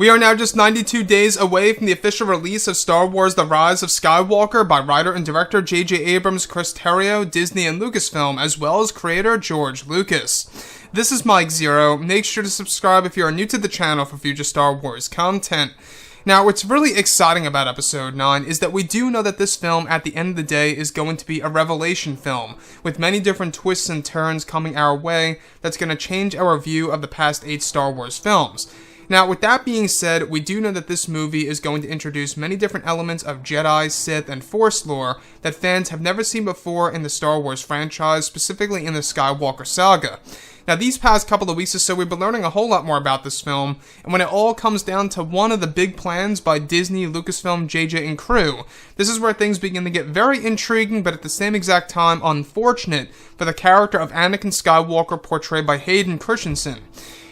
We are now just 92 days away from the official release of Star Wars The Rise of Skywalker by writer and director J.J. Abrams, Chris Terrio, Disney and Lucasfilm, as well as creator George Lucas. This is Mike Zero. Make sure to subscribe if you are new to the channel for future Star Wars content. Now, what's really exciting about Episode 9 is that we do know that this film, at the end of the day, is going to be a revelation film, with many different twists and turns coming our way that's going to change our view of the past 8 Star Wars films. Now, with that being said, we do know that this movie is going to introduce many different elements of Jedi, Sith, and Force lore that fans have never seen before in the Star Wars franchise, specifically in the Skywalker saga. Now, these past couple of weeks or so, we've been learning a whole lot more about this film, and when it all comes down to one of the big plans by Disney, Lucasfilm, JJ, and crew, this is where things begin to get very intriguing, but at the same exact time, unfortunate for the character of Anakin Skywalker portrayed by Hayden Christensen.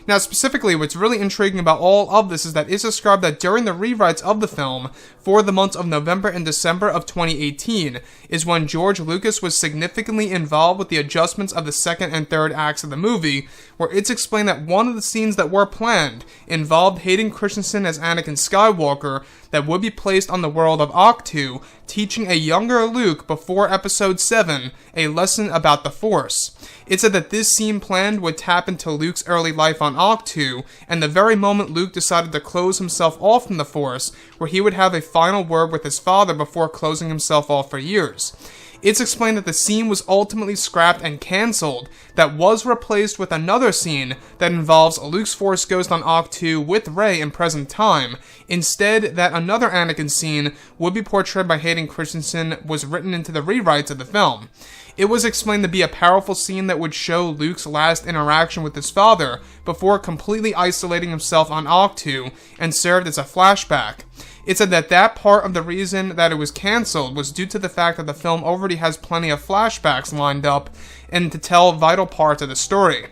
Now, specifically, what's really intriguing about all of this is that it's described that during the rewrites of the film for the months of November and December of 2018 is when George Lucas was significantly involved with the adjustments of the second and third acts of the movie, where it's explained that one of the scenes that were planned involved Hayden Christensen as Anakin Skywalker that would be placed on the world of Ahch-To, teaching a younger Luke before Episode 7 a lesson about the Force. It said that this scene planned would tap into Luke's early life on Ahch-To, and the very moment Luke decided to close himself off from the Force, where he would have a final word with his father before closing himself off for years. It's explained that the scene was ultimately scrapped and cancelled, that was replaced with another scene that involves Luke's Force Ghost on Ahch-To with Rey in present time. Instead, that another Anakin scene would be portrayed by Hayden Christensen was written into the rewrites of the film. It was explained to be a powerful scene that would show Luke's last interaction with his father before completely isolating himself on Ahch-To and served as a flashback. It said that that part of the reason that it was cancelled was due to the fact that the film already has plenty of flashbacks lined up and to tell vital parts of the story.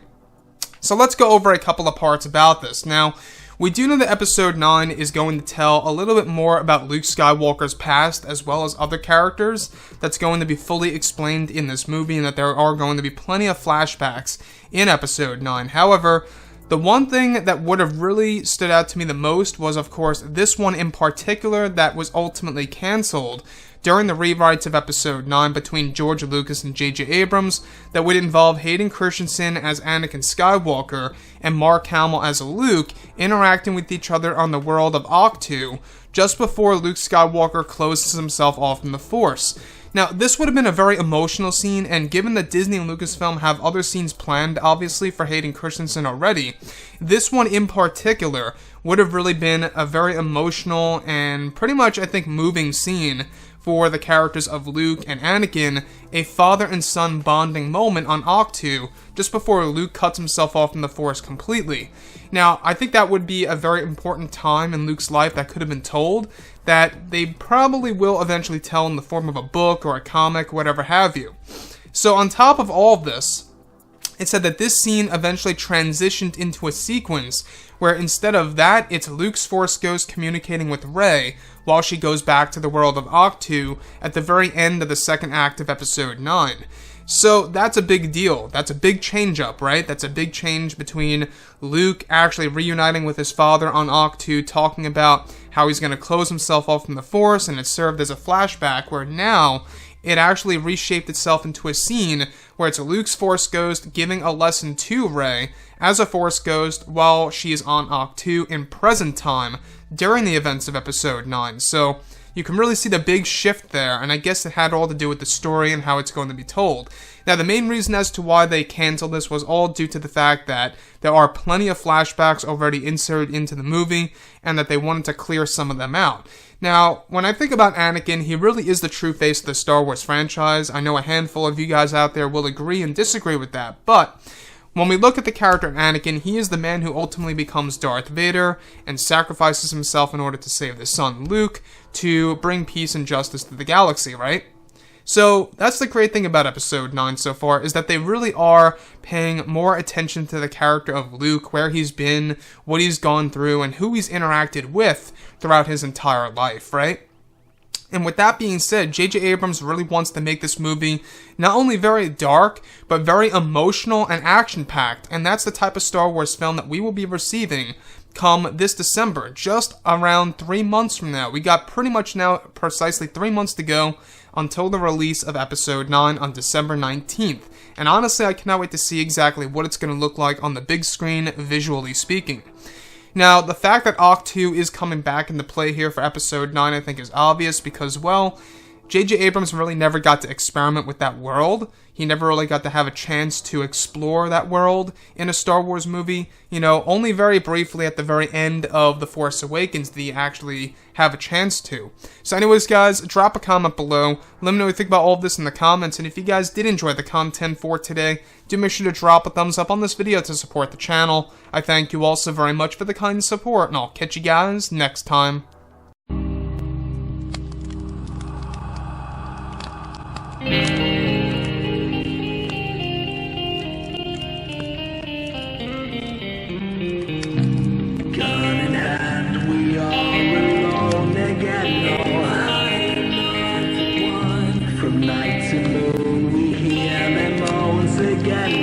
So let's go over a couple of parts about this. Now, we do know that Episode 9 is going to tell a little bit more about Luke Skywalker's past as well as other characters that's going to be fully explained in this movie, and that there are going to be plenty of flashbacks in Episode 9. However, the one thing that would have really stood out to me the most was, of course, this one in particular that was ultimately cancelled during the rewrites of Episode 9 between George Lucas and J.J. Abrams that would involve Hayden Christensen as Anakin Skywalker and Mark Hamill as Luke interacting with each other on the world of Ahch-To just before Luke Skywalker closes himself off from the Force. Now, this would have been a very emotional scene, and given that Disney and Lucasfilm have other scenes planned, obviously, for Hayden Christensen already, this one in particular would have really been a very emotional and pretty much, I think, moving scene for the characters of Luke and Anakin, a father and son bonding moment on Ahch-To just before Luke cuts himself off from the Force completely. Now, I think that would be a very important time in Luke's life that could have been told, that they probably will eventually tell in the form of a book or a comic, whatever have you. So on top of all of this, it said that this scene eventually transitioned into a sequence where instead of that, it's Luke's Force Ghost communicating with Rey while she goes back to the world of Ahch-To at the very end of the second act of Episode 9. So that's a big deal. That's a big change up, right? That's a big change between Luke actually reuniting with his father on Ahch-To, talking about how he's going to close himself off from the Force, and it served as a flashback where now it actually reshaped itself into a scene where it's Luke's Force Ghost giving a lesson to Rey as a Force Ghost while she is on Ahch-To in present time during the events of Episode 9. So you can really see the big shift there, and I guess it had all to do with the story and how it's going to be told. Now, the main reason as to why they canceled this was all due to the fact that there are plenty of flashbacks already inserted into the movie, and that they wanted to clear some of them out. Now, when I think about Anakin, he really is the true face of the Star Wars franchise. I know a handful of you guys out there will agree and disagree with that, but when we look at the character of Anakin, he is the man who ultimately becomes Darth Vader and sacrifices himself in order to save his son Luke to bring peace and justice to the galaxy, right? So that's the great thing about Episode 9 so far, is that they really are paying more attention to the character of Luke, where he's been, what he's gone through, and who he's interacted with throughout his entire life, right? And with that being said, J.J. Abrams really wants to make this movie not only very dark, but very emotional and action-packed, and that's the type of Star Wars film that we will be receiving come this December, just around 3 months from now. We got pretty much now precisely 3 months to go until the release of Episode 9 on December 19th. And honestly, I cannot wait to see exactly what it's going to look like on the big screen, visually speaking. Now, the fact that Octu is coming back into play here for Episode 9, I think is obvious because, well, J.J. Abrams really never got to experiment with that world. He never really got to have a chance to explore that world in a Star Wars movie. You know, only very briefly at the very end of The Force Awakens did he actually have a chance to. So anyways, guys, drop a comment below. Let me know what you think about all of this in the comments. And if you guys did enjoy the content for today, do make sure to drop a thumbs up on this video to support the channel. I thank you all so very much for the kind support, and I'll catch you guys next time. From night to moon, we hear them moans again.